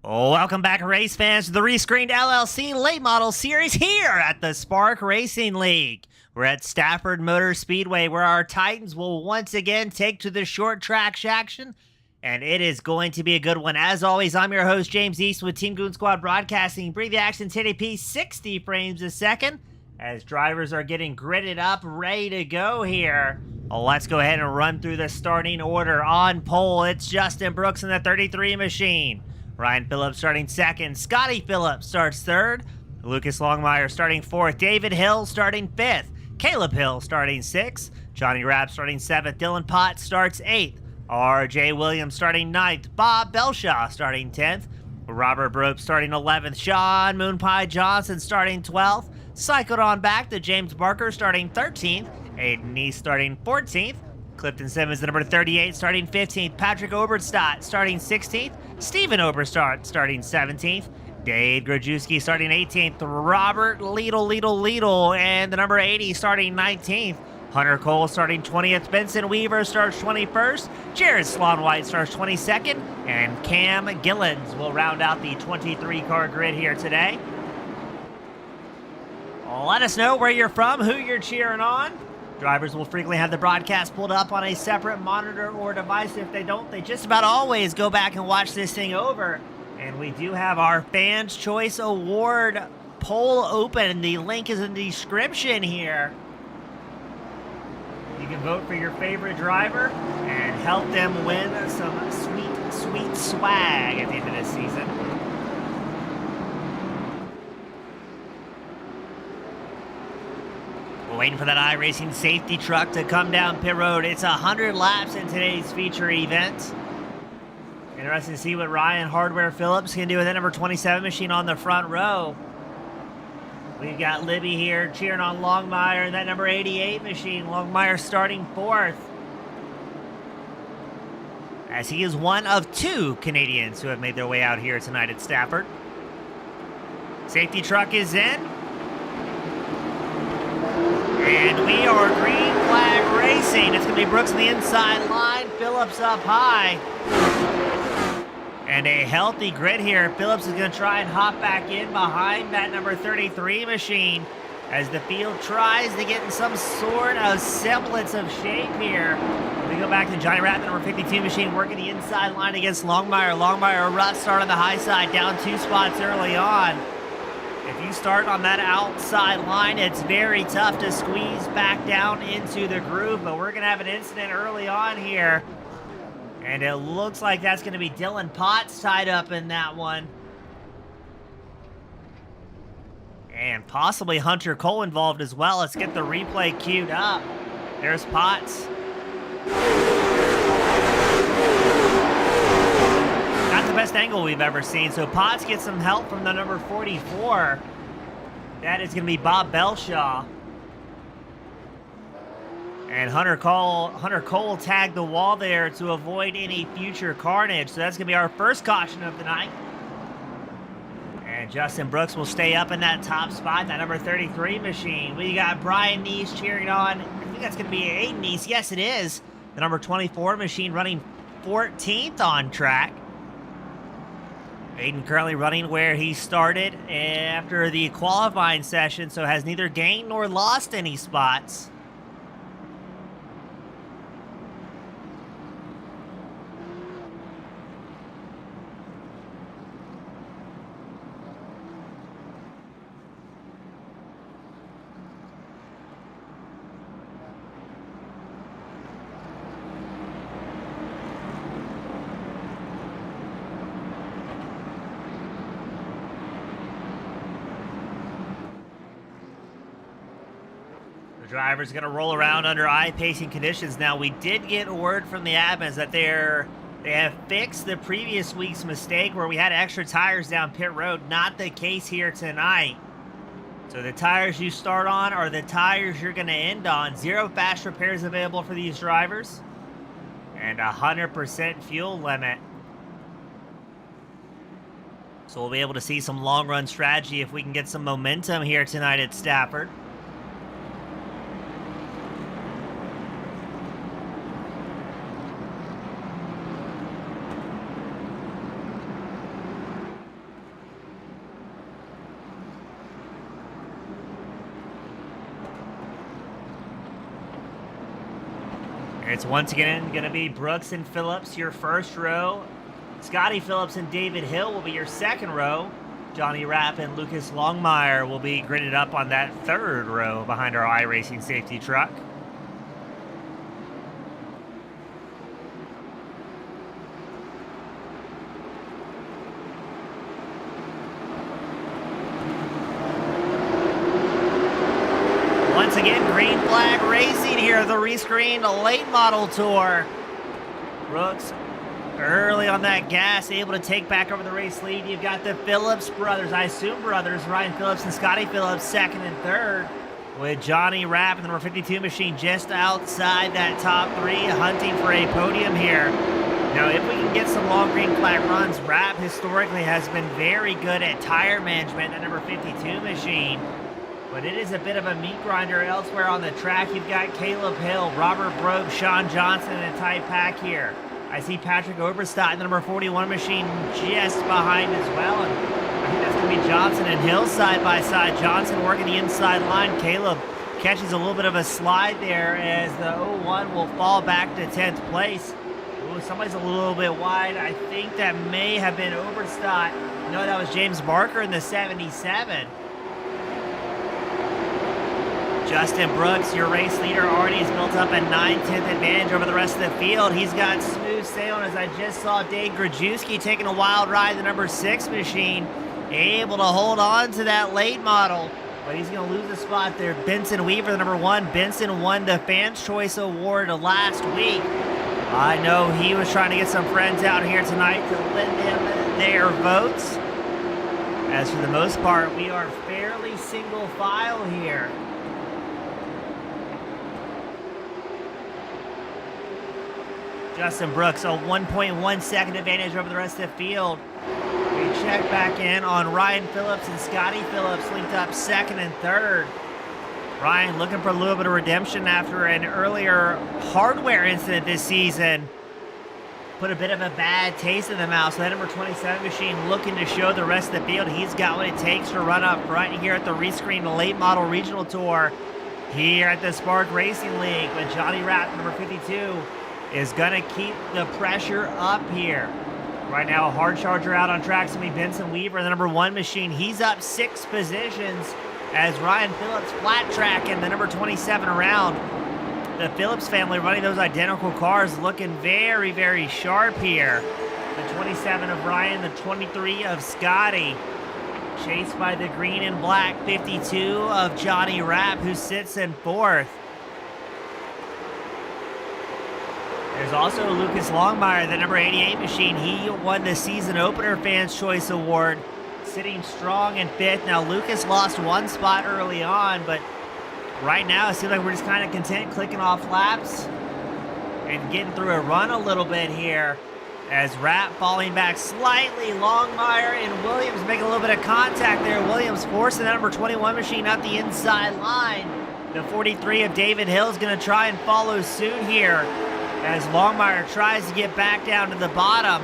Welcome back, race fans, to the Rescreened LLC Late Model Series here at the Spark Racing League. We're at Stafford Motor Speedway, where our Titans will once again take to the short track action, and it is going to be a good one. As always, I'm your host, James East, with Team Goon Squad Broadcasting. Bring the action 1080p, 60 frames a second, as drivers are getting gridded up, ready to go here. Let's go ahead and run through the starting order. On pole, it's Justin Brooks in the 33 machine. Ryan Phillips starting second. Scotty Phillips starts third. Lucas Longmire starting fourth. David Hill starting fifth. Caleb Hill starting sixth. Johnny Rapp starting seventh. Dylan Potts starts eighth. R.J. Williams starting ninth. Bob Belshaw starting 10th. Robert Brope starting 11th. Sean Moonpie Johnson starting 12th. Cycled on back to James Barker starting 13th. Aiden Neese starting 14th. Clifton Simmons, the number 38, starting 15th. Patrick Oberstadt starting 16th. Steven Oberstadt starting 17th. Dave Grajewski starting 18th. Robert Lidl, and the number 80 starting 19th. Hunter Cole starting 20th. Benson Weaver starts 21st. Jared Slonwhite starts 22nd. And Cam Gillens will round out the 23-car grid here today. Let us know where you're from, who you're cheering on. Drivers will frequently have the broadcast pulled up on a separate monitor or device. If they don't, they just about always go back and watch this thing over. And we do have our Fans' Choice Award poll open. The link is in the description here. You can vote for your favorite driver and help them win some sweet, sweet swag at the end of this season. We're waiting for that iRacing safety truck to come down pit road. It's 100 laps in today's feature event. Interesting to see what Ryan Hardware Phillips can do with that number 27 machine on the front row. We've got Libby here cheering on Longmire and that number 88 machine. Longmire starting fourth, as he is one of two Canadians who have made their way out here tonight at Stafford. Safety truck is in. And we are green flag racing. It's going to be Brooks on the inside line, Phillips up high. And a healthy grid here. Phillips is going to try and hop back in behind that number 33 machine as the field tries to get in some sort of semblance of shape here. We go back to Johnny Rapp, the number 52 machine, working the inside line against Longmire. Longmire, a rough start on the high side, down 2 spots early on. If you start on that outside line, it's very tough to squeeze back down into the groove, but we're going to have an incident early on here. And it looks like that's going to be Dylan Potts tied up in that one. And possibly Hunter Cole involved as well. Let's get the replay queued up. There's Potts. Not the best angle we've ever seen. So Potts gets some help from the number 44. That is going to be Bob Belshaw. And Hunter Cole tagged the wall there to avoid any future carnage. So that's going to be our first caution of the night. And Justin Brooks will stay up in that top spot, that number 33 machine. We got Brian Neese cheering on. I think that's going to be Aiden Neese. Yes, it is. The number 24 machine running 14th on track. Aiden currently running where he started after the qualifying session, so has neither gained nor lost any spots. The driver's going to roll around under eye-pacing conditions. Now, we did get word from the admins that they have fixed the previous week's mistake where we had extra tires down pit road. Not the case here tonight. So the tires you start on are the tires you're going to end on. 0 fast repairs available for these drivers. And 100% fuel limit. So we'll be able to see some long-run strategy if we can get some momentum here tonight at Stafford. It's once again going to be Brooks and Phillips, your first row. Scotty Phillips and David Hill will be your second row. Johnny Rapp and Lucas Longmire will be gridded up on that third row behind our iRacing safety truck. Once again, green flag racing here, the Rescreened late model tour. Brooks early on that gas, able to take back over the race lead. You've got the Phillips brothers, I assume brothers, Ryan Phillips and Scotty Phillips, second and third, with Johnny Rapp and the number 52 machine just outside that top three, hunting for a podium here. Now, if we can get some long green flag runs, Rapp historically has been very good at tire management, that number 52 machine. But it is a bit of a meat grinder elsewhere on the track. You've got Caleb Hill, Robert Brogue, Sean Johnson in a tight pack here. I see Patrick Oberstadt in the number 41 machine just behind as well. And I think that's going to be Johnson and Hill side by side. Johnson working the inside line. Caleb catches a little bit of a slide there as the 01 will fall back to 10th place. Ooh, somebody's a little bit wide. I think that may have been Oberstadt. No, that was James Barker in the 77. Justin Brooks, your race leader, already has built up a 9/10 advantage over the rest of the field. He's got smooth sailing, as I just saw Dave Grajewski taking a wild ride in the number 6 machine, able to hold on to that late model, but he's going to lose a spot there. Benson Weaver, the number 1. Benson won the Fans' Choice Award last week. I know he was trying to get some friends out here tonight to lend them their votes. As for the most part, we are fairly single file here. Justin Brooks, a 1.1 second advantage over the rest of the field. We check back in on Ryan Phillips and Scotty Phillips, linked up second and third. Ryan looking for a little bit of redemption after an earlier hardware incident this season. Put a bit of a bad taste in the mouth. So that number 27 machine looking to show the rest of the field he's got what it takes to run up front here at the Rescreened Late Model Regional Tour here at the Spark Racing League, with Johnny Rapp, number 52, is going to keep the pressure up here. Right now, a hard charger out on track. It's going to be Benson Weaver, the number 1 machine. He's up 6 positions as Ryan Phillips flat track in the number 27 around. The Phillips family running those identical cars, looking very, very sharp here. The 27 of Ryan, the 23 of Scotty. Chased by the green and black 52 of Johnny Rapp, who sits in 4th. There's also Lucas Longmire, the number 88 machine. He won the season opener Fans' Choice Award, sitting strong in 5th. Now, Lucas lost 1 spot early on, but right now it seems like we're just kind of content clicking off laps and getting through a run a little bit here. As Rapp falling back slightly, Longmire and Williams making a little bit of contact there. Williams forcing that number 21 machine up the inside line. The 43 of David Hill is going to try and follow suit here, as Longmire tries to get back down to the bottom.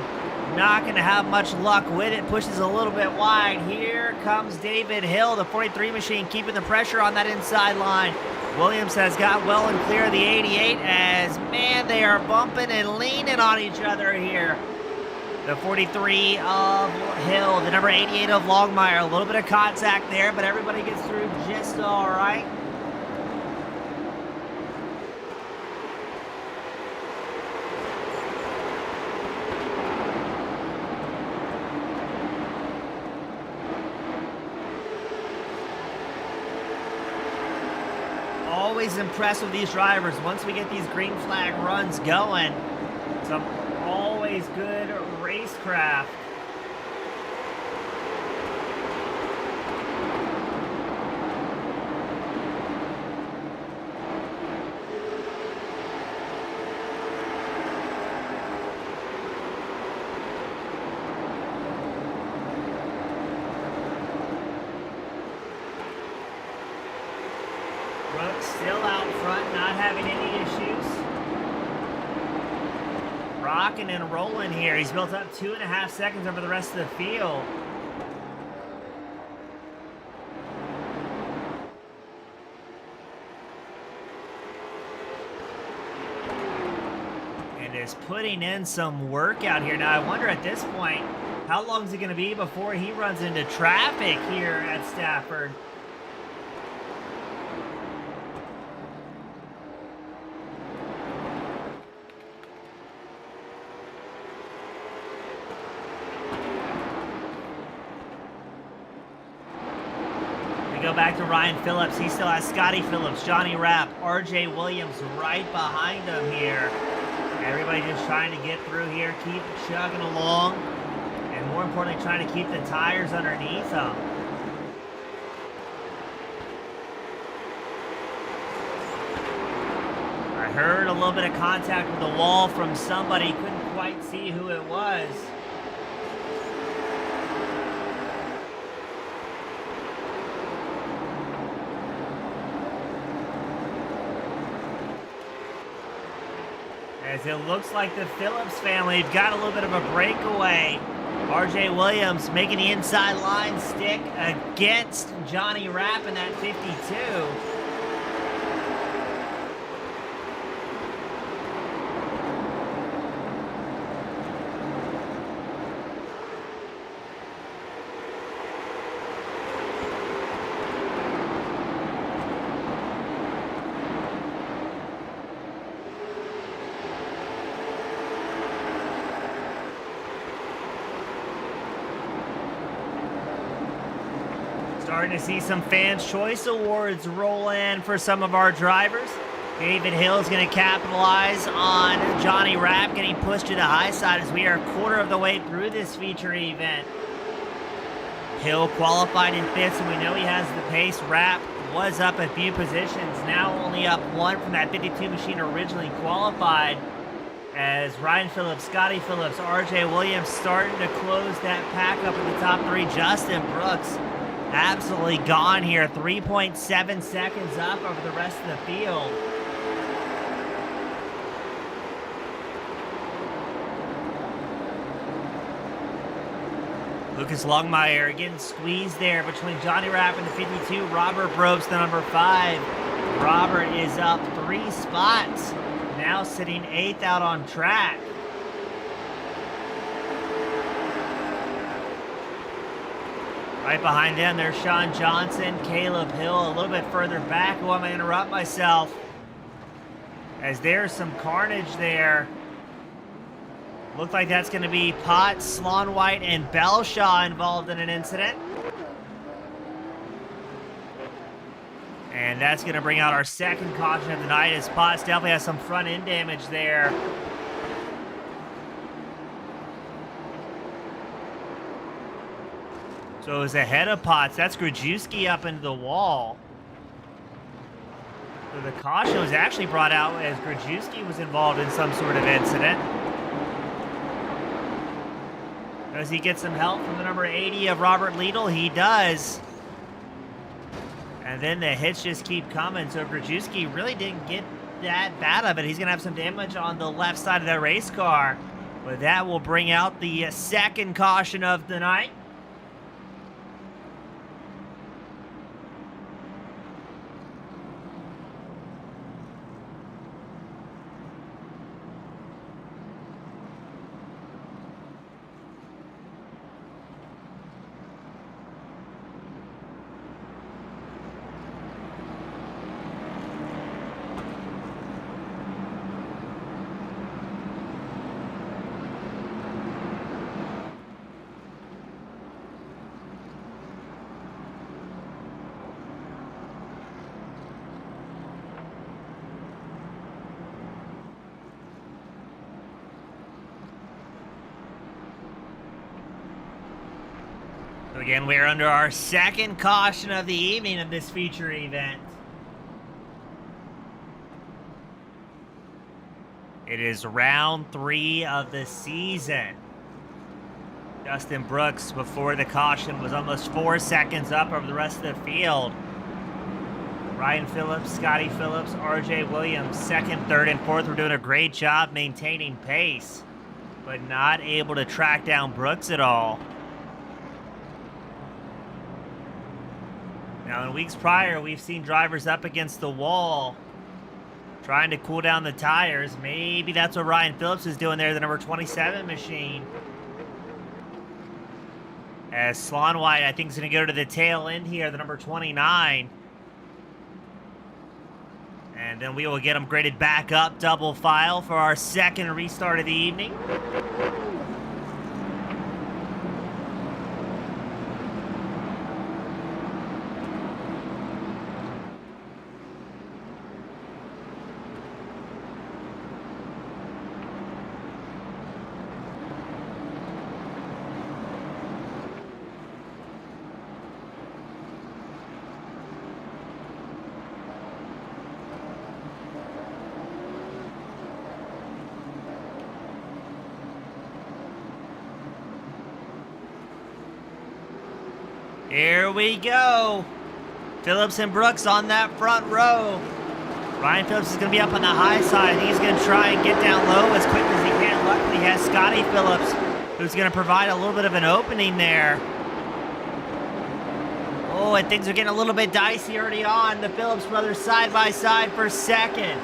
Not going to have much luck with it. Pushes a little bit wide. Here comes David Hill, the 43 machine, keeping the pressure on that inside line. Williams has got well and clear of the 88 as, man, they are bumping and leaning on each other here. The 43 of Hill, the number 88 of Longmire. A little bit of contact there, but everybody gets through just all right. Always impressed with these drivers. Once we get these green flag runs going, some always good racecraft. Brooks still out front, not having any issues. Rocking and rolling here. He's built up 2.5 seconds over the rest of the field. and is putting in some work out here. Now, I wonder at this point, how long is it going to be before he runs into traffic here at Stafford? Go back to Ryan Phillips. He still has Scotty Phillips, Johnny Rapp, RJ Williams right behind him here. Everybody just trying to get through here, keep chugging along, and more importantly, trying to keep the tires underneath them. I heard a little bit of contact with the wall from somebody. Couldn't quite see who it was. As it looks like the Phillips family have got a little bit of a breakaway. RJ Williams making the inside line stick against Johnny Rapp in that 52. Starting to see some Fans' Choice Awards roll in for some of our drivers. David Hill is going to capitalize on Johnny Rapp getting pushed to the high side as we are a quarter of the way through this feature event. Hill qualified in 5th, so we know he has the pace. Rapp was up a few positions, now only up 1 from that 52 machine originally qualified. As Ryan Phillips, Scotty Phillips, RJ Williams starting to close that pack up in the top 3. Justin Brooks absolutely gone here. 3.7 seconds up over the rest of the field. Lucas Longmire getting squeezed there between Johnny Rapp and the 52. Robert Brobst, the number 5. Robert is up 3 spots. Now sitting 8th out on track. Right behind them, there's Sean Johnson, Caleb Hill, a little bit further back. Oh, I'm going to interrupt myself. As there's some carnage there. Looks like that's going to be Potts, Sloan White, and Belshaw involved in an incident. And that's going to bring out our second caution of the night, as Potts definitely has some front end damage there. So it was ahead of Potts. That's Grajewski up into the wall. So the caution was actually brought out as Grajewski was involved in some sort of incident. Does he get some help from the number 80 of Robert Liedl? He does. And then the hits just keep coming. So Grajewski really didn't get that bad of it. He's going to have some damage on the left side of that race car. But that will bring out the second caution of the night. So again, we're under our second caution of the evening of this feature event. It is round 3 of the season. Justin Brooks, before the caution, was almost 4 seconds up over the rest of the field. Ryan Phillips, Scotty Phillips, RJ Williams, 2nd, 3rd, and 4th were doing a great job maintaining pace, but not able to track down Brooks at all. Now, in weeks prior, we've seen drivers up against the wall Trying to cool down the tires. Maybe that's what Ryan Phillips is doing there, the number 27 machine. As Slon White, I think, is going to go to the tail end here, the number 29. And then we will get them graded back up, double file, for our second restart of the evening. Here we go. Phillips and Brooks on that front row. Ryan Phillips is going to be up on the high side. He's going to try and get down low as quick as he can. Luckily, he has Scotty Phillips, who's going to provide a little bit of an opening there. Oh, and things are getting a little bit dicey early on. The Phillips brothers side by side for second.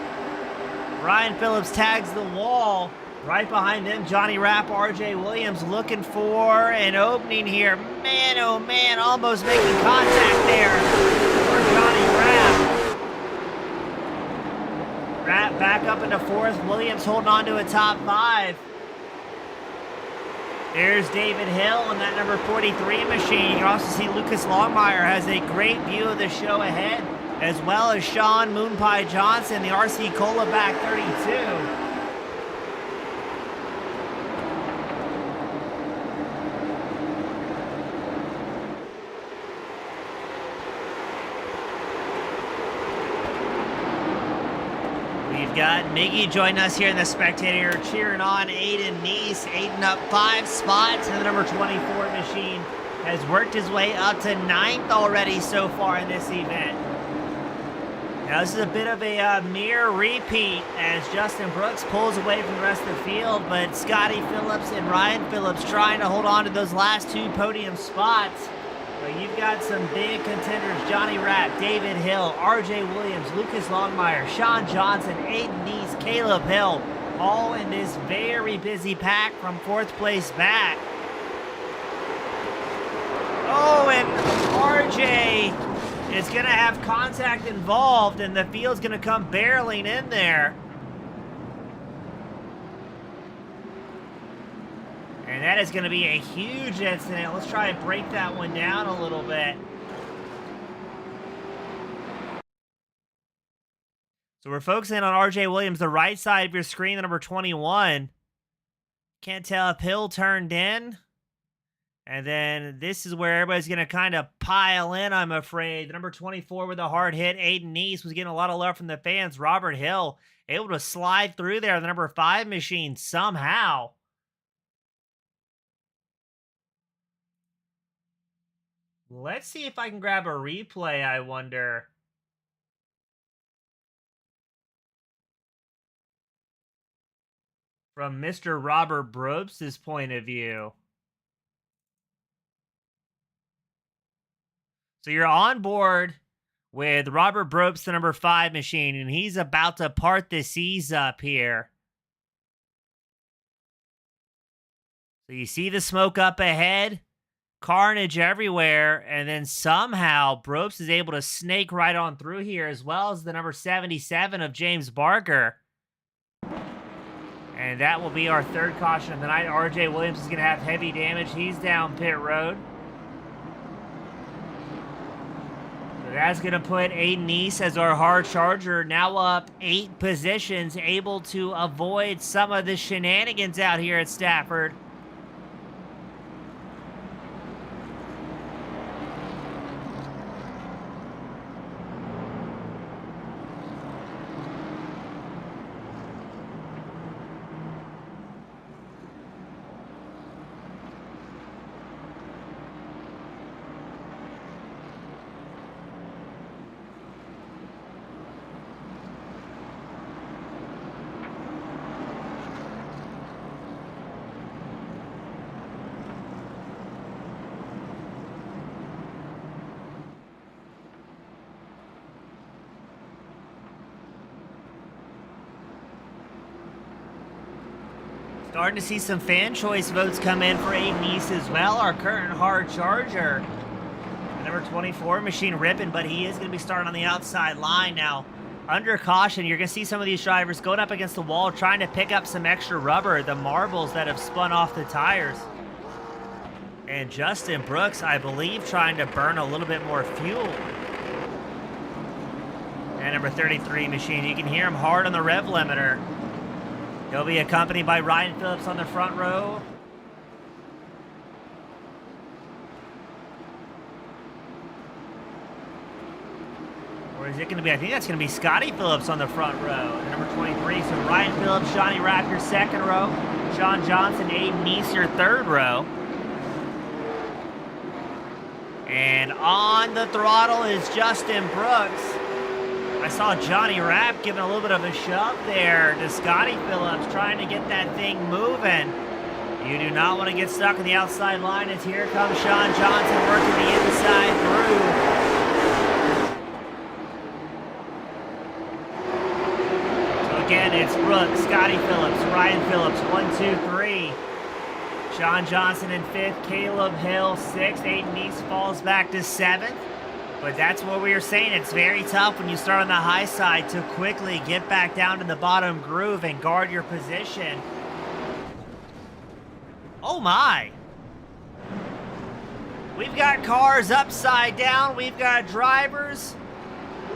Ryan Phillips tags the wall. Right behind them, Johnny Rapp, RJ Williams looking for an opening here. Man, oh man, almost making contact there for Johnny Rapp. Rapp back up into fourth. Williams holding on to a top five. There's David Hill in that number 43 machine. You can also see Lucas Longmire has a great view of the show ahead, as well as Sean Moonpie Johnson, the RC Cola back 32. We've got Miggy joining us here in the spectator, cheering on Aiden Neese. Aiden up 5 spots, and the number 24 machine has worked his way up to 9th already so far in this event. Now this is a bit of a mere repeat as Justin Brooks pulls away from the rest of the field, but Scotty Phillips and Ryan Phillips trying to hold on to those last 2 podium spots. But you've got some big contenders: Johnny Rapp, David Hill, RJ Williams, Lucas Longmire, Sean Johnson, Aiden Neese, Caleb Hill, all in this very busy pack from 4th place back. Oh, and RJ is going to have contact involved, and the field's going to come barreling in there. And that is going to be a huge incident. Let's try and break that one down a little bit. So we're focusing on RJ Williams, the right side of your screen, the number 21. Can't tell if Hill turned in. And then this is where everybody's going to kind of pile in, I'm afraid. The number 24 with a hard hit, Aiden Neese, was getting a lot of love from the fans. Robert Hill able to slide through there, the number 5 machine, somehow. Let's see if I can grab a replay, I wonder. From Mr. Robert Brobst's point of view. So you're on board with Robert Brobst, the number 5 machine, and he's about to part the seas up here. So you see the smoke up ahead. Carnage everywhere, and then somehow Brobst is able to snake right on through here, as well as the number 77 of James Barker. And that will be our 3rd caution of the night. RJ Williams is going to have heavy damage. He's down pit road. So that's going to put Aiden Neese as our hard charger, now up 8 positions, able to avoid some of the shenanigans out here at Stafford. Starting to see some fan choice votes come in for Aiden East as well, our current hard charger. The number 24 machine ripping, but he is going to be starting on the outside line now. Under caution, you're going to see some of these drivers going up against the wall, trying to pick up some extra rubber, the marbles that have spun off the tires. And Justin Brooks, I believe, trying to burn a little bit more fuel. And number 33 machine, you can hear him hard on the rev limiter. He'll be accompanied by Ryan Phillips on the front row. Or is it going to be, I think that's going to be Scotty Phillips on the front row. Number 23, so Ryan Phillips, Johnny Rapp, your second row. Sean Johnson, Aiden Neese, your third row. And on the throttle is Justin Brooks. I saw Johnny Rapp giving a little bit of a shove there to Scotty Phillips, trying to get that thing moving. You do not want to get stuck on the outside line as here comes Sean Johnson working the inside through. So again, it's Brooks, Scotty Phillips, Ryan Phillips, 1, 2, 3. Sean Johnson in 5th, Caleb Hill 6th, Aiden East falls back to 7th. But that's what we were saying. It's very tough when you start on the high side to quickly get back down to the bottom groove and guard your position. Oh my! We've got cars upside down. We've got drivers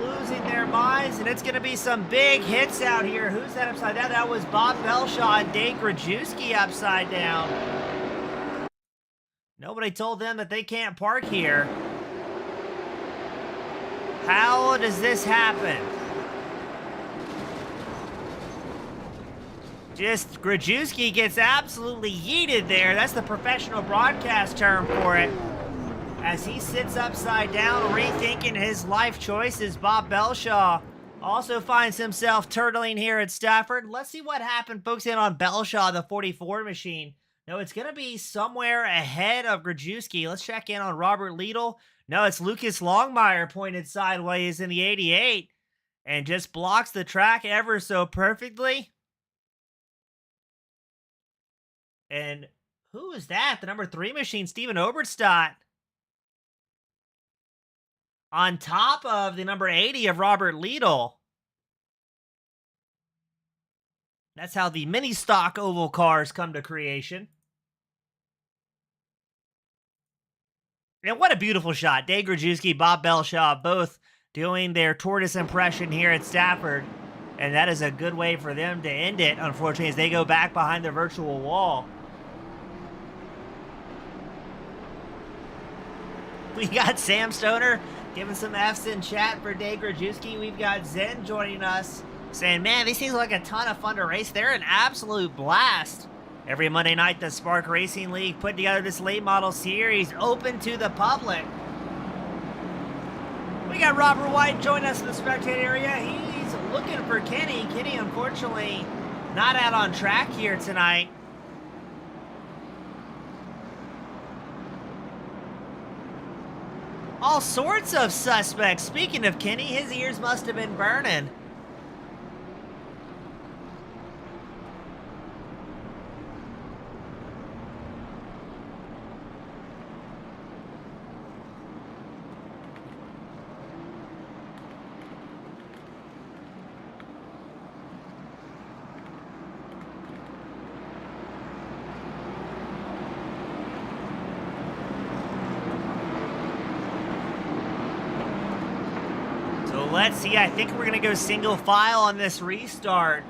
losing their minds, and it's going to be some big hits out here. Who's that upside down? That was Bob Belshaw and Dave Grajewski upside down. Nobody told them that they can't park here. How does this happen? Just Grajewski gets absolutely yeeted there. That's the professional broadcast term for it. As he sits upside down, rethinking his life choices, Bob Belshaw also finds himself turtling here at Stafford. Let's see what happened. Folks in on Belshaw, the 44 machine. No, it's going to be somewhere ahead of Grajewski. Let's check in on Robert Liedl. No, it's Lucas Longmire pointed sideways in the 88 and just blocks the track ever so perfectly. And who is that? The number 3 machine, Steven Oberstadt. On top of the number 80 of Robert Liedl. That's how the mini stock oval cars come to creation. And what a beautiful shot. Dave Grajewski, Bob Belshaw, both doing their tortoise impression here at Stafford. And that is a good way for them to end it, unfortunately, as they go back behind the virtual wall. We got Sam Stoner giving some F's in chat for Dave Grajewski. We've got Zen joining us, saying, man, these seems like a ton of fun to race. They're an absolute blast. Every Monday night, the Spark Racing League put together this late model series open to the public. We got Robert White joining us in the spectator area. He's looking for Kenny. Kenny, unfortunately, not out on track here tonight. All sorts of suspects. Speaking of Kenny, his ears must have been burning. Let's see, I think we're going to go single file on this restart.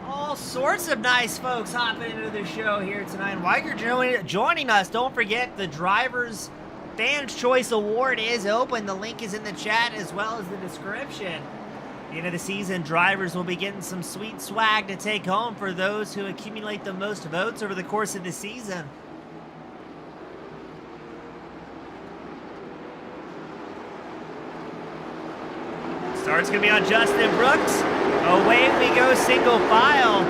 All sorts of nice folks hopping into the show here tonight. While you're joining us, don't forget the Drivers' Fans' Choice Award is open. The link is in the chat as well as the description. At the end of the season, drivers will be getting some sweet swag to take home for those who accumulate the most votes over the course of the season. Start's going to be on Justin Brooks. Away we go, single file.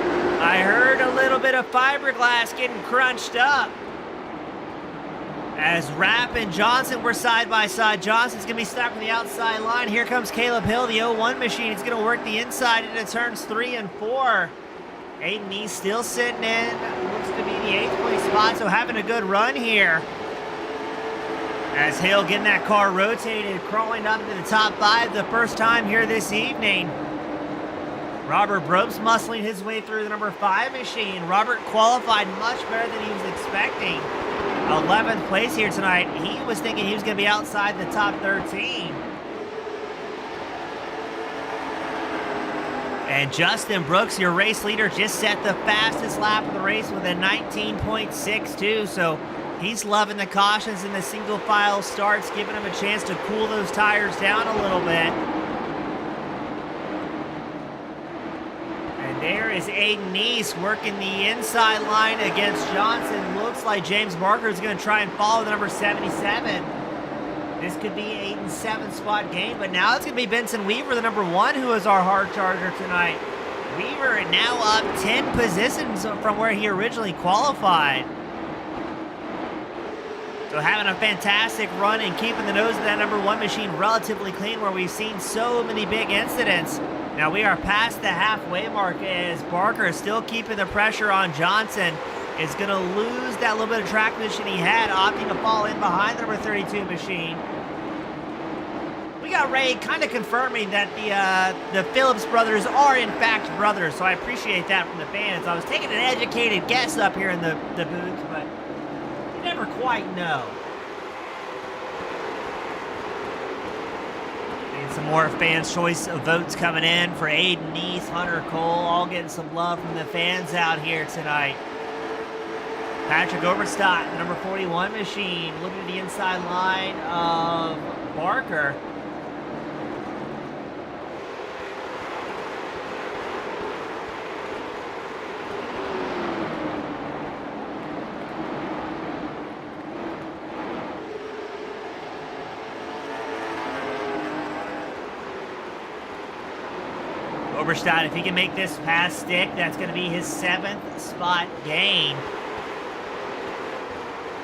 I heard a little bit of fiberglass getting crunched up As Rapp and Johnson were side by side. Johnson's going to be stuck on the outside line. Here comes Caleb Hill, the 0-1 machine. He's going to work the inside into turns 3 and 4. Aiden Neese still sitting in. Looks to be the 8th place spot, so having a good run here. As Hill getting that car rotated, crawling up to the top 5 the first time here this evening. Robert Brobst muscling his way through the number 5 machine. Robert qualified much better than he was expecting. 11th place here tonight. He was thinking he was going to be outside the top 13. And Justin Brooks, your race leader, just set the fastest lap of the race with a 19.62. So he's loving the cautions and the single file starts, giving him a chance to cool those tires down a little bit. And there is Aiden Neese working the inside line against Johnson. Looks like James Barker is going to try and follow the number 77. This could be Aiden's 7th spot game, but now it's going to be Benson Weaver, the number 1, who is our hard charger tonight. Weaver now up 10 positions from where he originally qualified. So having a fantastic run and keeping the nose of that number 1 machine relatively clean, where we've seen so many big incidents. Now we are past the halfway mark as Barker is still keeping the pressure on Johnson. Is going to lose that little bit of track position he had, opting to fall in behind the number 32 machine. We got Ray kind of confirming that the Phillips brothers are in fact brothers, so I appreciate that from the fans. I was taking an educated guess up here in the booth, but you never quite know. And some more fans' choice of votes coming in for Aiden Neese, Hunter Cole, all getting some love from the fans out here tonight. Patrick Overstott, the number 41 machine, looking at the inside line of Barker. Overstott, if he can make this pass stick, that's going to be his 7th spot gain.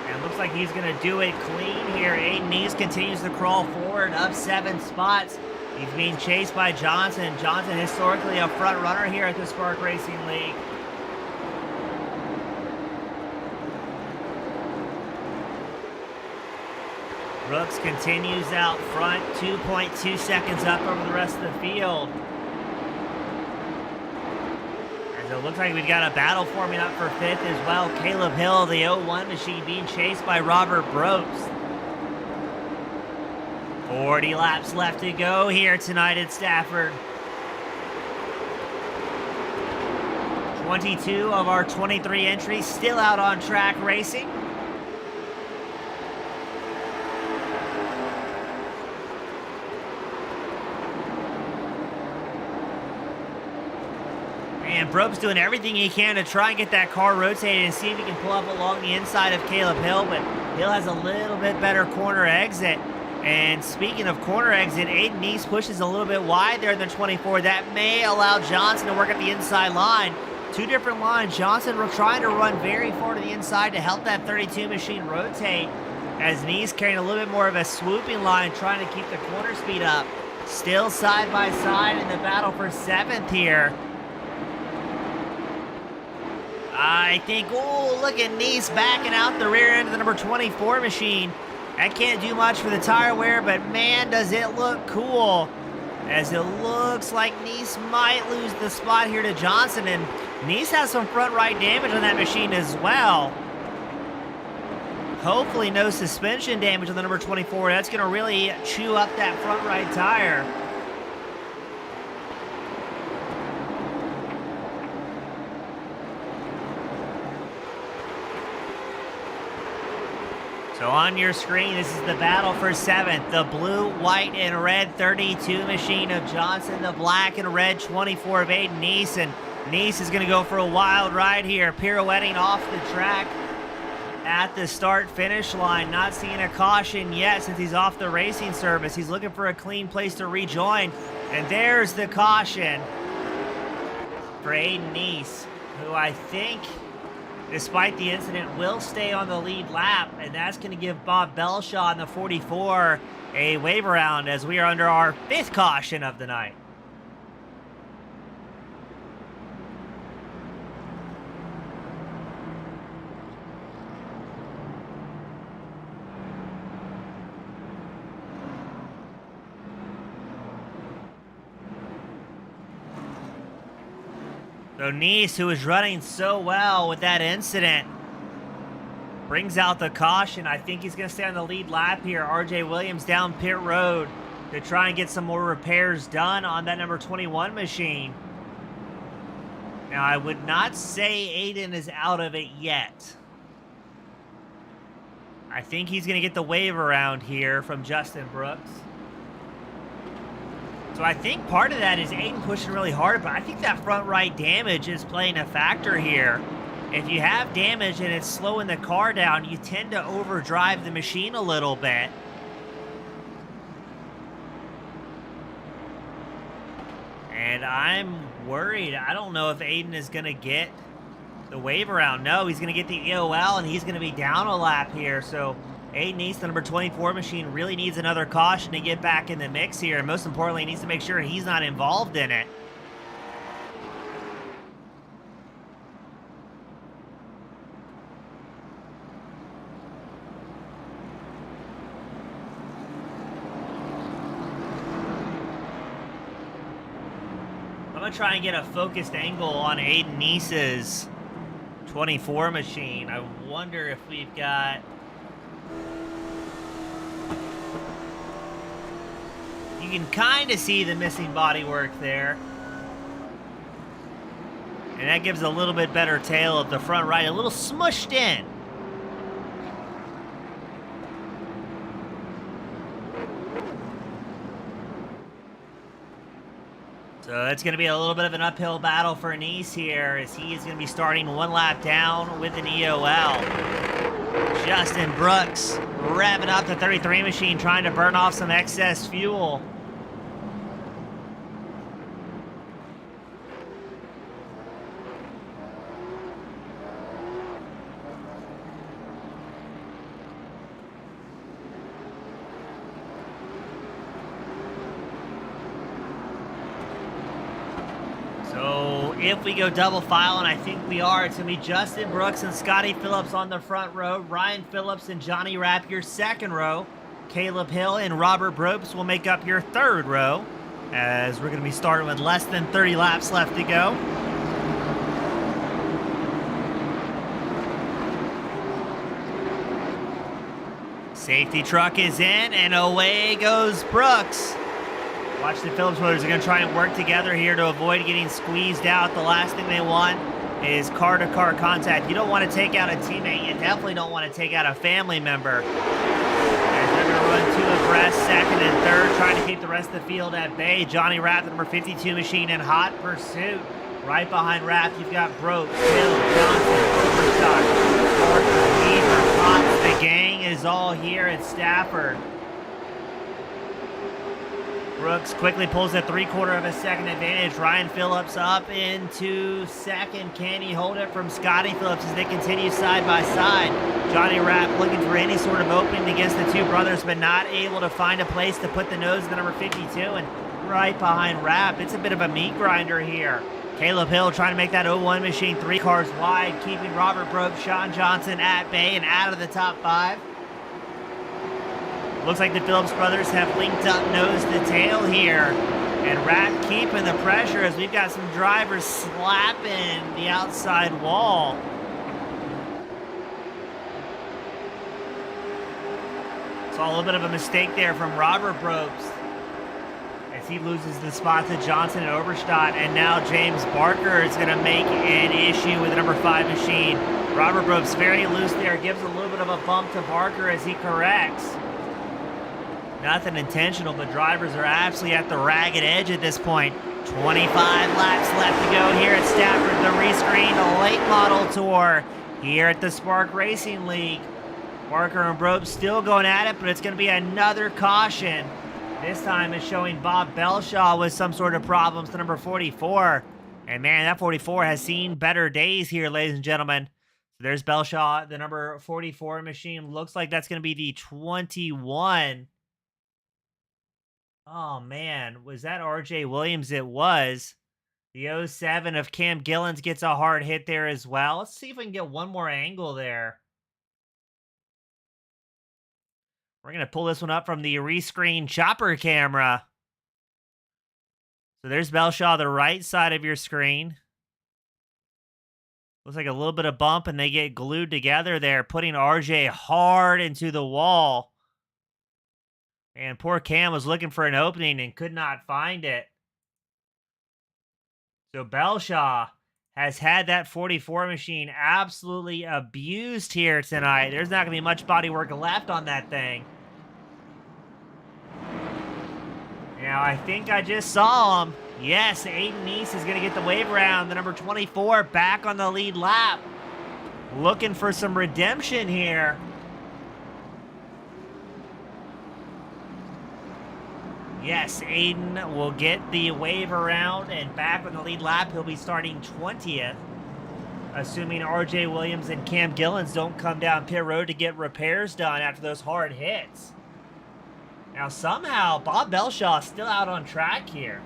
And it looks like he's going to do it clean here. Aiden Neese continues to crawl forward, up 7 spots. He's being chased by Johnson. Johnson, historically a front runner here at the Spark Racing League. Brooks continues out front, 2.2 seconds up over the rest of the field. It looks like we've got a battle forming up for 5th as well. Caleb Hill, the 0-1 machine, being chased by Robert Brobst. 40 laps left to go here tonight at Stafford. 22 of our 23 entries still out on track racing. And Brobst doing everything he can to try and get that car rotated and see if he can pull up along the inside of Caleb Hill, but Hill has a little bit better corner exit. And speaking of corner exit, Aiden Neese pushes a little bit wide there in the 24. That may allow Johnson to work at the inside line. 2 different lines. Johnson trying to run very far to the inside to help that 32 machine rotate, as Neese carrying a little bit more of a swooping line, trying to keep the corner speed up. Still side by side in the battle for 7th here. I think, oh, look at Neese backing out the rear end of the number 24 machine. That can't do much for the tire wear, but man, does it look cool. As it looks like Neese might lose the spot here to Johnson, and Neese has some front right damage on that machine as well. Hopefully no suspension damage on the number 24. That's going to really chew up that front right tire. So on your screen, this is the battle for 7th. The blue, white, and red 32 machine of Johnson. The black and red 24 of Aiden Neese. And Neese is going to go for a wild ride here, pirouetting off the track at the start-finish line. Not seeing a caution yet since he's off the racing service. He's looking for a clean place to rejoin. And there's the caution for Aiden Neese, who I think despite the incident, will stay on the lead lap, and that's going to give Bob Belshaw in the 44 a wave around as we are under our 5th caution of the night. So Nice, who was running so well with that incident, brings out the caution. I think he's going to stay on the lead lap here. RJ Williams down pit road to try and get some more repairs done on that number 21 machine. Now, I would not say Aiden is out of it yet. I think he's going to get the wave around here from Justin Brooks. So I think part of that is Aiden pushing really hard, but I think that front right damage is playing a factor here. If you have damage and it's slowing the car down, you tend to overdrive the machine a little bit. And I'm worried. I don't know if Aiden is going to get the wave around. No, he's going to get the EOL, and he's going to be down a lap here. So Aiden East, the number 24 machine, really needs another caution to get back in the mix here. And most importantly, he needs to make sure he's not involved in it. I'm going to try and get a focused angle on Aiden Nice's 24 machine. I wonder if we've got... You can kind of see the missing bodywork there. And that gives a little bit better tail of the front right, a little smushed in. So it's going to be a little bit of an uphill battle for Nice here, as he is going to be starting one lap down with an EOL. Justin Brooks revving up the 33 machine, trying to burn off some excess fuel. If we go double file, and I think we are, it's going to be Justin Brooks and Scotty Phillips on the front row. Ryan Phillips and Johnny Rapp your second row. Caleb Hill and Robert Bropes will make up your third row, as we're going to be starting with less than 30 laps left to go. Safety truck is in, and away goes Brooks. Watch the Phillips brothers are going to try and work together here to avoid getting squeezed out. The last thing they want is car-to-car contact. You don't want to take out a teammate. You definitely don't want to take out a family member. As they're going to run two abreast, second and third, trying to keep the rest of the field at bay. Johnny Rapp, the number 52 machine, in hot pursuit. Right behind Rapp, you've got Brooks, Hill, Johnson, Overstock, Parker, Weaver, Potts. The gang is all here at Stafford. Brooks quickly pulls a 3/4 of a second advantage. Ryan Phillips up into second. Can he hold it from Scotty Phillips as they continue side by side? Johnny Rapp looking for any sort of opening against the two brothers, but not able to find a place to put the nose of the number 52. And right behind Rapp, it's a bit of a meat grinder here. Caleb Hill trying to make that 01 machine 3 cars wide, keeping Robert Brooks, Sean Johnson at bay and out of the top 5. Looks like the Phillips brothers have linked up nose to tail here. And Rapp keeping the pressure as we've got some drivers slapping the outside wall. Saw a little bit of a mistake there from Robert Brooks as he loses the spot to Johnson and Overstadt. And now James Barker is going to make an issue with the number 5 machine. Robert Brooks very loose there, gives a little bit of a bump to Barker as he corrects. Nothing intentional, but drivers are absolutely at the ragged edge at this point. 25 laps left to go here at Stafford, the Rescreened late model tour here at the Spark Racing League. Barker and Brope still going at it, but it's going to be another caution. This time it's showing Bob Belshaw with some sort of problems to number 44. And man, that 44 has seen better days here, ladies and gentlemen. So there's Belshaw, the number 44 machine. Looks like that's going to be the 21. Oh, man. Was that RJ Williams? It was. The 07 of Cam Gillens gets a hard hit there as well. Let's see if we can get one more angle there. We're going to pull this one up from the Rescreened chopper camera. So there's Belshaw, the right side of your screen. Looks like a little bit of bump, and they get glued together there, putting RJ hard into the wall. And poor Cam was looking for an opening and could not find it. So Belshaw has had that 44 machine absolutely abused here tonight. There's not going to be much body work left on that thing. Now, I think I just saw him. Yes, Aiden Neese is going to get the wave around. The number 24 back on the lead lap. Looking for some redemption here. Yes, Aiden will get the wave around and back on the lead lap. He'll be starting 20th. Assuming RJ Williams and Cam Gillens don't come down pit road to get repairs done after those hard hits. Now, somehow, Bob Belshaw is still out on track here.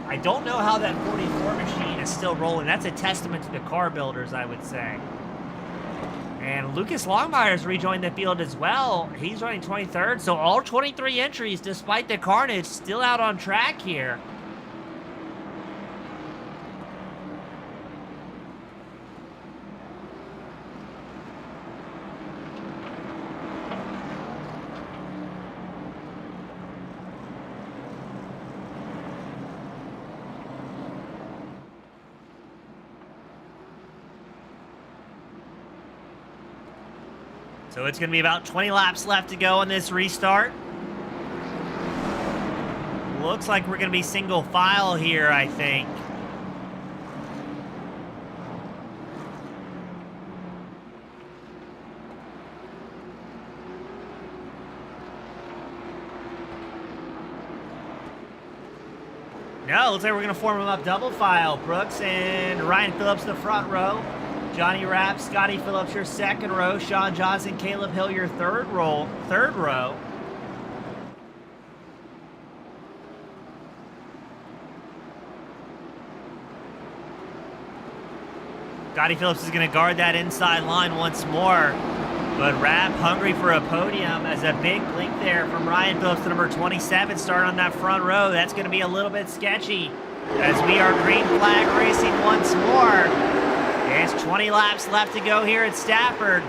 I don't know how that 44 machine is still rolling. That's a testament to the car builders, I would say. And Lucas Longmire's rejoined the field as well. He's running 23rd, so all 23 entries, despite the carnage, still out on track here. So it's going to be about 20 laps left to go on this restart. Looks like we're going to be single file here, I think. No, looks like we're going to form them up double file. Brooks and Ryan Phillips the front row. Johnny Rapp, Scotty Phillips, your second row. Sean Johnson, Caleb Hill, your third row. Scotty Phillips is going to guard that inside line once more. But Rapp hungry for a podium as a big blink there from Ryan Phillips to number 27 starting on that front row. That's going to be a little bit sketchy as we are green flag racing once more. There's 20 laps left to go here at Stafford.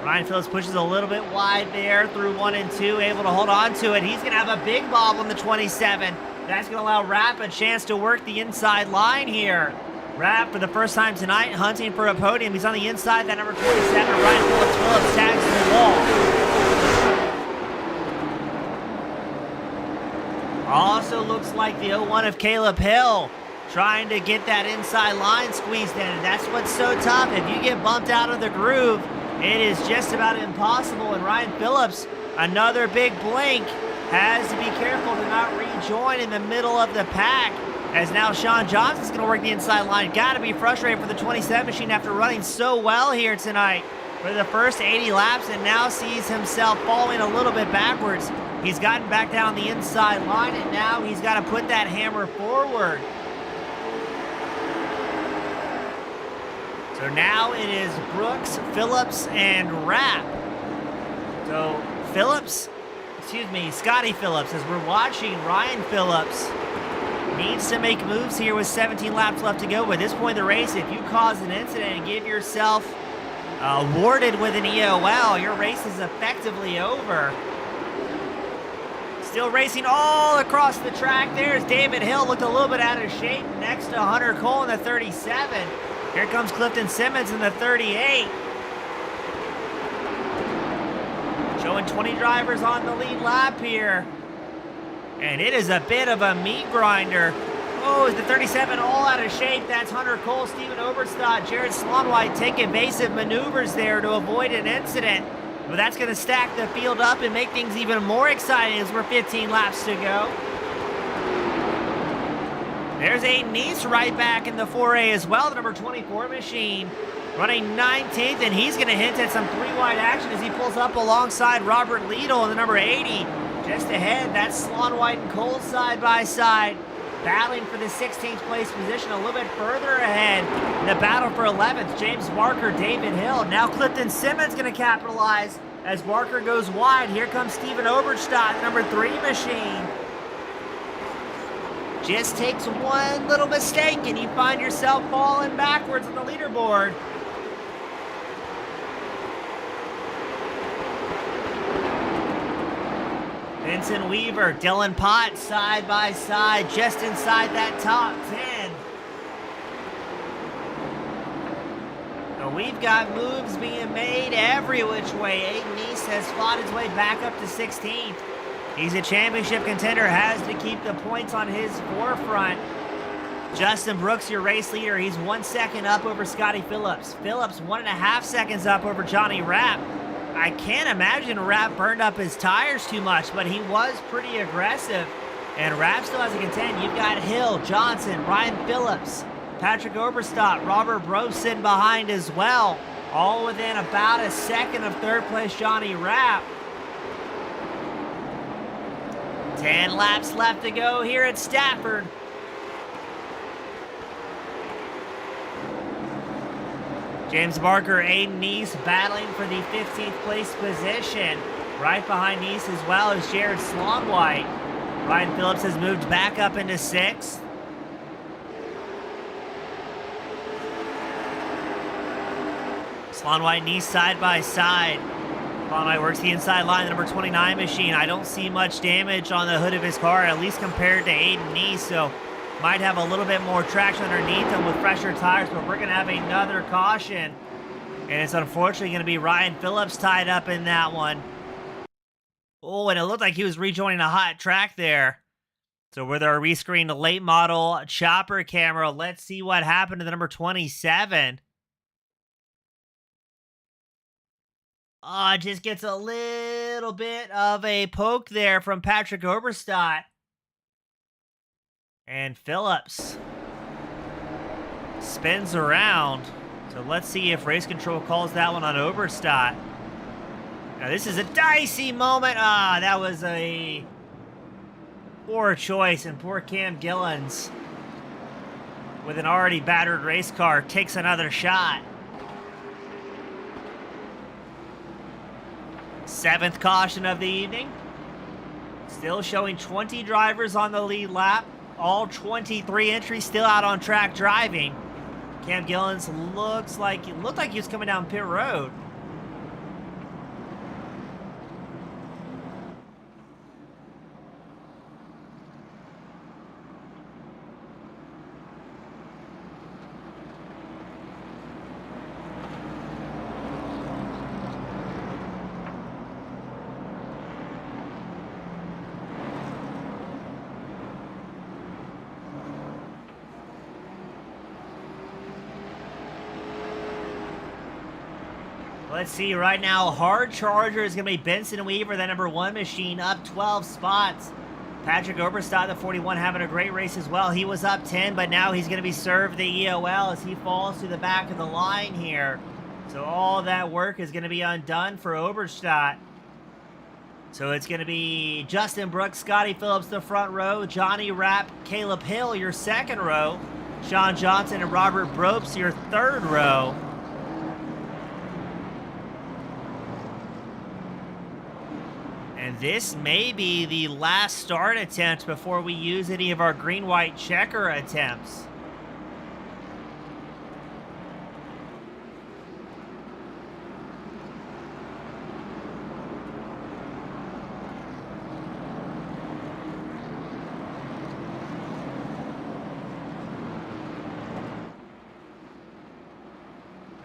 Ryan Phillips pushes a little bit wide there through 1 and 2, able to hold on to it. He's going to have a big bob on the 27. That's going to allow Rapp a chance to work the inside line here. Rapp, for the first time tonight, hunting for a podium. He's on the inside, that number 27. Ryan Phillips tags the wall. Also looks like the 01 of Caleb Hill trying to get that inside line squeezed in. And that's what's so tough. If you get bumped out of the groove, it is just about impossible. And Ryan Phillips, another big blink, has to be careful to not rejoin in the middle of the pack. As now Sean Johnson's going to work the inside line. Got to be frustrated for the 27 machine after running so well here tonight for the first 80 laps, and now sees himself falling a little bit backwards. He's gotten back down the inside line, and now he's got to put that hammer forward. So now it is Brooks, Phillips, and Rapp. So Scotty Phillips, as we're watching Ryan Phillips, needs to make moves here with 17 laps left to go. But at this point in the race, if you cause an incident and give yourself awarded with an EOL, your race is effectively over. Still racing all across the track. There's David Hill, looked a little bit out of shape next to Hunter Cole in the 37. Here comes Clifton Simmons in the 38. Showing 20 drivers on the lead lap here. And it is a bit of a meat grinder. Oh, is the 37 all out of shape? That's Hunter Cole, Steven Oberstadt, Jared Slonwhite take evasive maneuvers there to avoid an incident. But that's going to stack the field up and make things even more exciting as we're 15 laps to go. There's Aiden Neese right back in the 4A as well, the number 24 machine. Running 19th, and he's going to hint at some three-wide action as he pulls up alongside Robert Liedl in the number 80. Just ahead, that's Sloan White and Cole side by side, battling for the 16th place position a little bit further ahead. In the battle for 11th, James Barker, David Hill. Now Clifton Simmons going to capitalize as Barker goes wide. Here comes Steven Oberstadt, the number 3 machine. Just takes one little mistake and you find yourself falling backwards on the leaderboard. Vincent Weaver, Dylan Potts side by side, just inside that top 10. So we've got moves being made every which way. Aiden Neese has fought his way back up to 16th. He's a championship contender, has to keep the points on his forefront. Justin Brooks, your race leader, he's 1 second up over Scotty Phillips. Phillips 1.5 seconds up over Johnny Rapp. I can't imagine Rapp burned up his tires too much, but he was pretty aggressive. And Rapp still has to contend. You've got Hill, Johnson, Ryan Phillips, Patrick Oberstadt, Robert Bro sitting behind as well. All within about a second of third place Johnny Rapp. 10 laps left to go here at Stafford. James Barker, Aiden Neese battling for the 15th place position. Right behind Neese as well as Jared Slonwhite. Ryan Phillips has moved back up into 6th. Slonwhite and Neese side by side. Slonwhite works the inside line, the number 29 machine. I don't see much damage on the hood of his car, at least compared to Aiden Neese, so might have a little bit more traction underneath him with fresher tires, but we're going to have another caution. And it's unfortunately going to be Ryan Phillips tied up in that one. Oh, and it looked like he was rejoining a hot track there. So with our rescreened late model chopper camera, let's see what happened to the number 27. Just gets a little bit of a poke there from Patrick Oberstadt. And Phillips spins around. So let's see if race control calls that one on Oberstadt. Now this is a dicey moment. That was a poor choice, and poor Cam Gillens, with an already battered race car, takes another shot. 7th caution of the evening. Still showing 20 drivers on the lead lap. All 23 entries still out on track driving. Cam Gillens looked like he was coming down pit road. Let's see right now. Hard charger is going to be Benson Weaver, the number 1 machine, up 12 spots. Patrick Oberstadt, the 41, having a great race as well. He was up 10, but now he's going to be served the EOL as he falls to the back of the line here. So all that work is going to be undone for Oberstadt. So it's going to be Justin Brooks, Scotty Phillips, the front row, Johnny Rapp, Caleb Hill, your second row, Sean Johnson and Robert Bropes, your third row. And this may be the last start attempt before we use any of our green-white checker attempts.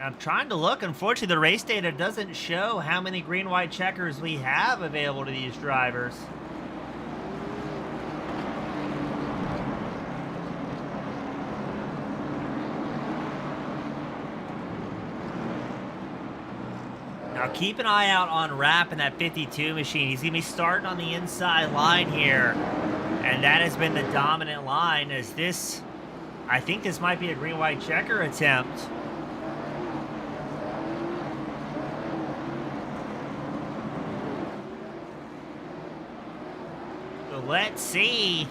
I'm trying to look. Unfortunately, the race data doesn't show how many green-white checkers we have available to these drivers. Now keep an eye out on Rapp in that 52 machine. He's going to be starting on the inside line here And that has been the dominant line as this, I think this might be a green-white checker attempt. So let's see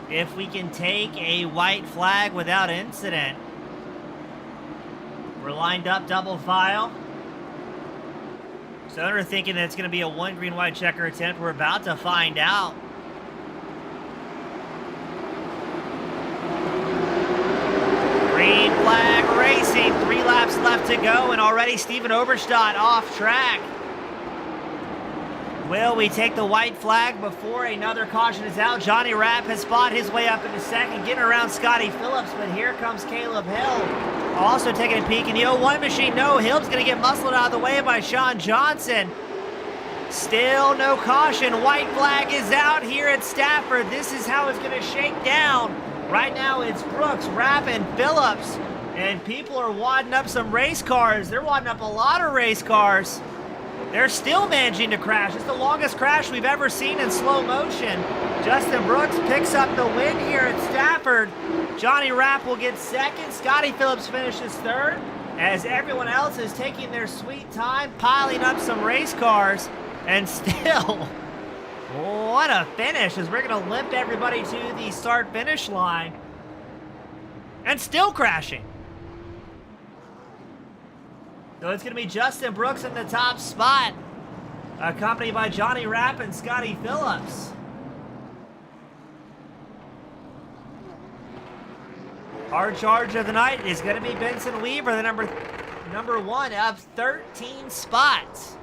if we can take a white flag without incident. We're lined up double file. So they're thinking that it's going to be a one green-white checker attempt. We're about to find out. Green flag racing. 3 laps left to go, and already Steven Oberstadt off track. Will we take the white flag before another caution is out? Johnny Rapp has fought his way up into second, getting around Scotty Phillips, but here comes Caleb Hill. Also taking a peek in the 01 machine. No, Hill's going to get muscled out of the way by Sean Johnson. Still no caution. White flag is out here at Stafford. This is how it's going to shake down. Right now it's Brooks, Rapp, and Phillips. And people are wadding up some race cars. They're wadding up a lot of race cars. They're still managing to crash. It's the longest crash we've ever seen in slow motion. Justin Brooks picks up the win here at Stafford. Johnny Rapp will get second. Scotty Phillips finishes third, as everyone else is taking their sweet time, piling up some race cars. And still, what a finish, as we're going to limp everybody to the start-finish line. And still crashing. So it's going to be Justin Brooks in the top spot, accompanied by Johnny Rapp and Scotty Phillips. Hard charge of the night is going to be Benson Weaver, the number 1 of 13 spots.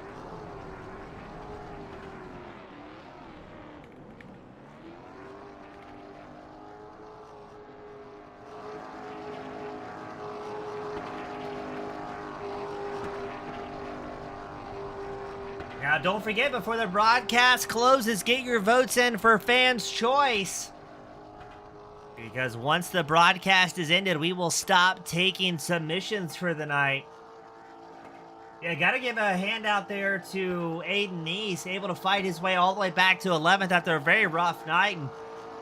Now, don't forget, before the broadcast closes, get your votes in for Fans' Choice. Because once the broadcast is ended, we will stop taking submissions for the night. Yeah, gotta give a hand out there to Aiden Neese, able to fight his way all the way back to 11th after a very rough night. And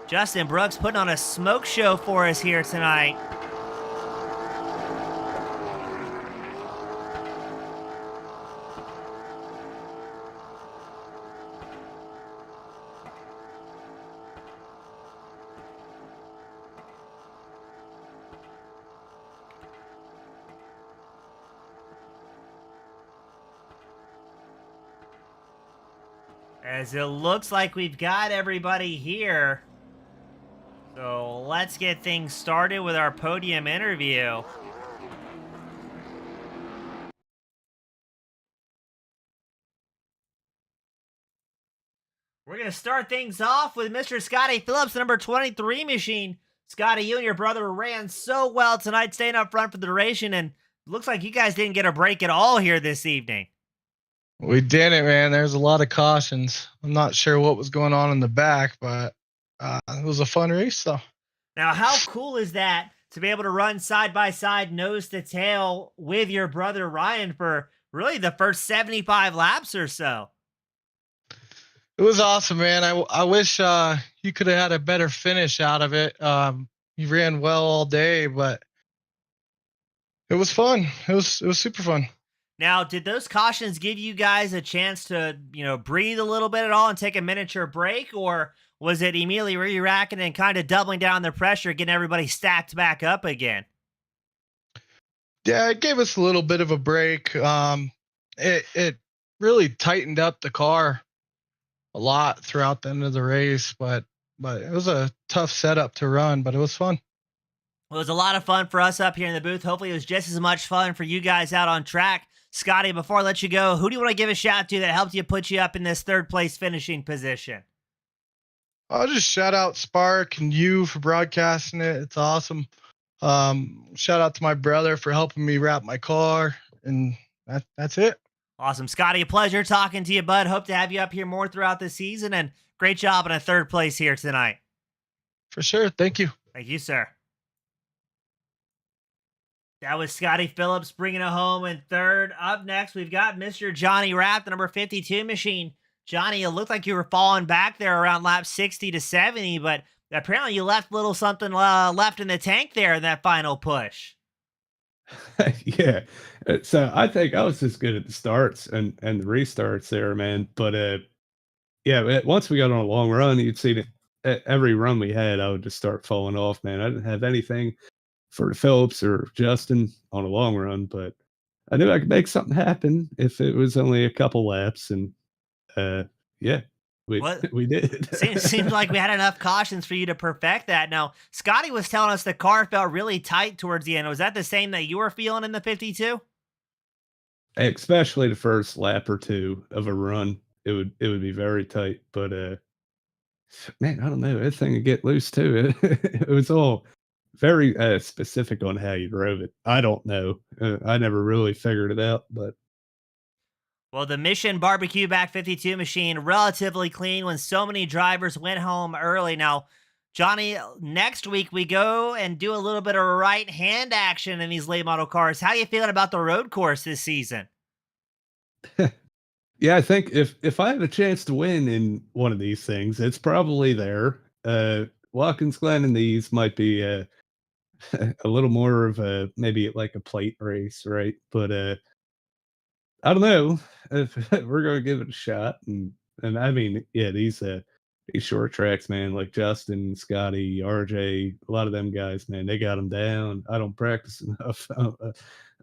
Justin Brooks putting on a smoke show for us here tonight. As it looks like we've got everybody here. So let's get things started with our podium interview. We're going to start things off with Mr. Scotty Phillips, the number 23 machine. Scotty, you and your brother ran so well tonight, staying up front for the duration, and it looks like you guys didn't get a break at all here this evening. We didn't, man. There's a lot of cautions. I'm not sure what was going on in the back, but it was a fun race, though. Now, how cool is that to be able to run side by side, nose to tail with your brother Ryan for really the first 75 laps or so? It was awesome, man. I wish you could have had a better finish out of it. You ran well all day, but it was fun. It was super fun. Now, did those cautions give you guys a chance to, breathe a little bit at all and take a miniature break? Or was it immediately re-racking and kind of doubling down the pressure, getting everybody stacked back up again? Yeah, it gave us a little bit of a break. It really tightened up the car a lot throughout the end of the race, but it was a tough setup to run, but it was fun. Well, it was a lot of fun for us up here in the booth. Hopefully it was just as much fun for you guys out on track. Scotty, before I let you go, who do you want to give a shout to that helped you put you up in this third place finishing position? I'll just shout out Spark and you for broadcasting it. It's awesome. Shout out to my brother for helping me wrap my car, and that's it. Awesome. Scotty, a pleasure talking to you, bud. Hope to have you up here more throughout the season, and great job in a third place here tonight. For sure. Thank you. Thank you, sir. That was Scotty Phillips bringing it home in third. Up next, we've got Mr. Johnny Rapp, the number 52 machine. Johnny, it looked like you were falling back there around lap 60 to 70, but apparently you left a little something left in the tank there in that final push. Yeah. So I think I was just good at the starts and the restarts there, man. But yeah, once we got on a long run, you'd see that every run we had, I would just start falling off, man. I didn't have anything for Phillips or Justin on a long run, but I knew I could make something happen if it was only a couple laps. And uh, yeah, we What we did. seems like we had enough cautions for you to perfect that. Now, Scotty was telling us the car felt really tight towards the end. Was that the same that you were feeling in the 52? Especially the first lap or two of a run, it would be very tight. But man, I don't know. That thing would get loose too. It was all very specific on how you drove it. I don't know. I never really figured it out, but Well, the Mission Barbecue Back 52 machine, relatively clean when so many drivers went home early. Now, Johnny, next week we go and do a little bit of right hand action in these late model cars. How you feeling about the road course this season? yeah, I think if I have a chance to win in one of these things, it's probably there. Watkins Glen and these might be a little more of a maybe like a plate race, right? But I don't know if we're gonna give it a shot. And I mean, yeah, these short tracks, man, like Justin, Scotty, RJ, a lot of them guys, man, they got them down. I don't practice enough.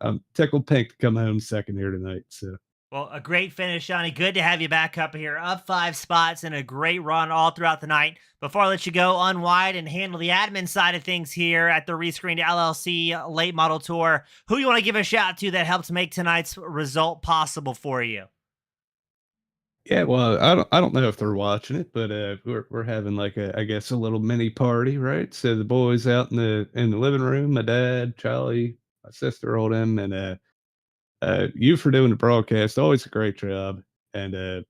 I'm tickled pink to come home second here tonight. So Well, a great finish, Johnny. Good to have you back up here. Up 5 spots and a great run all throughout the night. Before I let you go, unwind and handle the admin side of things here at the Rescreened LLC Late Model Tour. Who you want to give a shout to that helps make tonight's result possible for you? yeah, well, I don't know if they're watching it, but we're having like a I guess a little mini party, right? So the boys out in the living room, my dad, Charlie, my sister, all them, and you for doing the broadcast. Always a great job. And a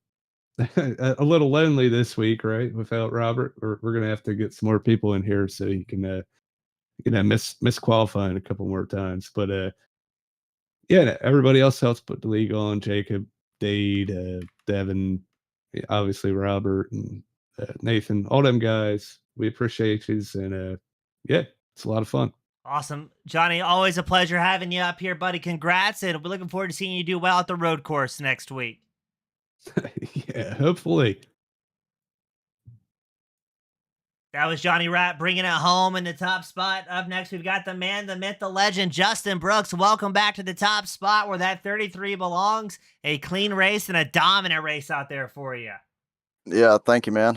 little lonely this week, right? Without Robert, we're gonna have to get some more people in here so you can miss qualifying a couple more times. But yeah, everybody else helps put the league on. Jacob, Dade, Devin, obviously Robert and Nathan, all them guys. We appreciate you, and yeah, it's a lot of fun. Awesome. Johnny, always a pleasure having you up here, buddy. Congrats, and we're looking forward to seeing you do well at the road course next week. Yeah, hopefully. That was Johnny Rapp bringing it home in the top spot. Up next, we've got the man, the myth, the legend, Justin Brooks. Welcome back to the top spot where that 33 belongs. A clean race and a dominant race out there for you. Yeah, thank you, man.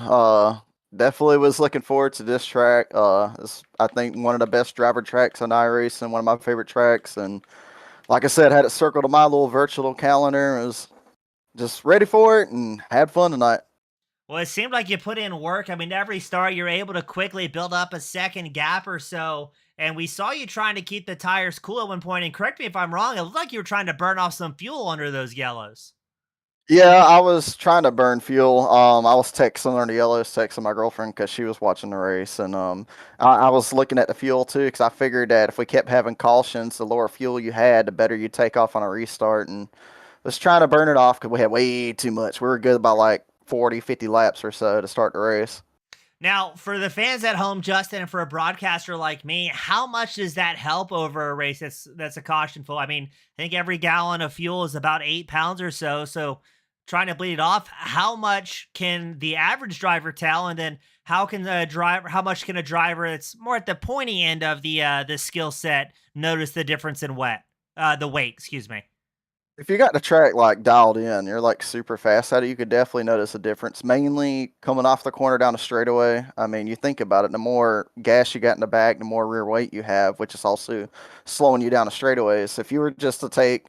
Definitely was looking forward to this track. It's, I think, one of the best driver tracks on iRace and one of my favorite tracks. And like I said, had it circled on my little virtual calendar. I was just ready for it and had fun tonight. Well, it seemed like you put in work. I mean, every start, you're able to quickly build up a second gap or so. And we saw you trying to keep the tires cool at one point. And correct me if I'm wrong, it looked like you were trying to burn off some fuel under those yellows. Yeah, I was trying to burn fuel. I was texting her the yellows, texting my girlfriend because she was watching the race, and I was looking at the fuel too because I figured that if we kept having cautions, the lower fuel you had, the better you take off on a restart. And was trying to burn it off because we had way too much. We were good by like 40, 50 laps or so to start the race. Now, for the fans at home, Justin, and for a broadcaster like me, how much does that help over a race that's a caution full? I mean, I think every gallon of fuel is about 8 pounds or so. So trying to bleed it off, how much can the average driver tell? And then how much can a driver that's more at the pointy end of the skill set notice the difference in the weight, excuse me. If you got the track like dialed in, you're like super fast at it, you could definitely notice a difference. Mainly coming off the corner down the straightaway. I mean, you think about it, the more gas you got in the back, the more rear weight you have, which is also slowing you down the straightaways. If you were just to take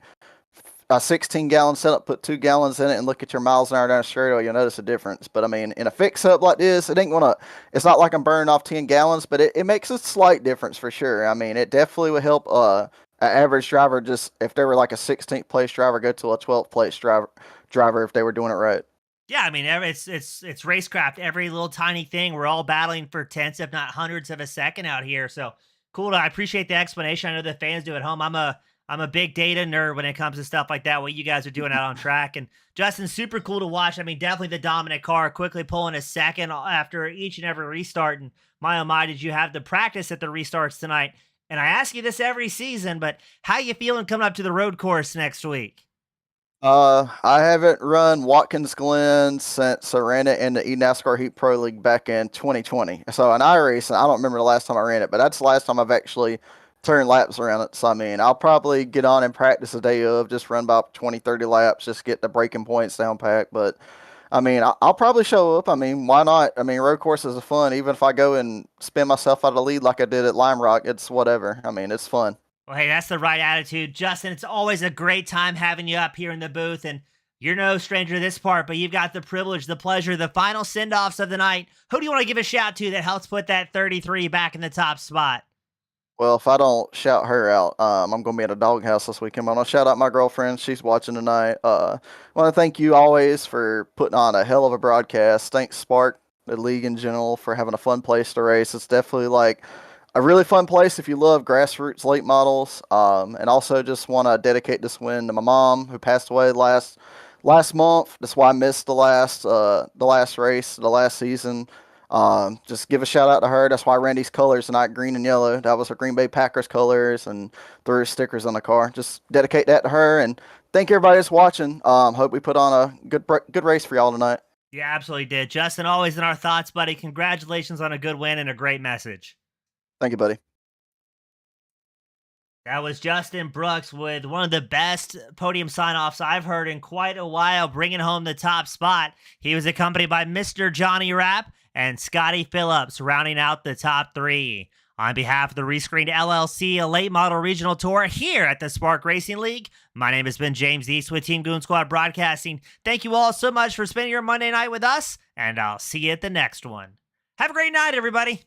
a 16-gallon setup, put 2 gallons in it, and look at your miles an hour down the straightaway, you'll notice a difference. But I mean, in a fix-up like this, it's not like I'm burning off 10 gallons, but it makes a slight difference for sure. I mean, it definitely would help an average driver, just if they were like a 16th place driver, go to a 12th place driver if they were doing it right. Yeah, I mean, it's racecraft. Every little tiny thing, we're all battling for tenths, if not hundreds of a second out here. So cool. I appreciate the explanation. I know the fans do at home. I'm a I'm a big data nerd when it comes to stuff like that, what you guys are doing out on track. And Justin, super cool to watch. I mean, definitely the dominant car, quickly pulling a second after each and every restart. And my oh my, did you have the practice at the restarts tonight? And I ask you this every season, but how you feeling coming up to the road course next week? I haven't run Watkins Glen since I ran it in the eNASCAR Heat Pro League back in 2020. So an iRace, I don't remember the last time I ran it, but that's the last time I've actually turned laps around it. So I mean, I'll probably get on and practice a day of, just run about 20, 30 laps, just get the braking points down packed. But I mean, I'll probably show up. I mean, why not? I mean, road courses are fun. Even if I go and spin myself out of the lead like I did at Lime Rock, it's whatever. I mean, it's fun. Well, hey, that's the right attitude. Justin, it's always a great time having you up here in the booth, and you're no stranger to this part, but you've got the privilege, the pleasure, the final send-offs of the night. Who do you want to give a shout to that helps put that 33 back in the top spot? Well, if I don't shout her out, I'm going to be at a doghouse this weekend. I'm going to shout out my girlfriend. She's watching tonight. I want to thank you always for putting on a hell of a broadcast. Thanks, Spark, the league in general, for having a fun place to race. It's definitely like a really fun place if you love grassroots late models. And also just want to dedicate this win to my mom, who passed away last month. That's why I missed the last race, the last season. Just give a shout out to her. That's why I ran these colors tonight, green and yellow. That was her Green Bay Packers colors, and threw stickers on the car. Just dedicate that to her, and thank everybody that's watching. Hope we put on a good race for y'all tonight. Yeah, absolutely did. Justin, always in our thoughts, buddy. Congratulations on a good win and a great message. Thank you, buddy. That was Justin Brooks with one of the best podium sign-offs I've heard in quite a while, bringing home the top spot. He was accompanied by Mr. Johnny Rapp and Scotty Phillips, rounding out the top three. On behalf of the Rescreened LLC, a late model regional tour here at the Spark Racing League, my name has been James East with Team Goon Squad Broadcasting. Thank you all so much for spending your Monday night with us, and I'll see you at the next one. Have a great night, everybody.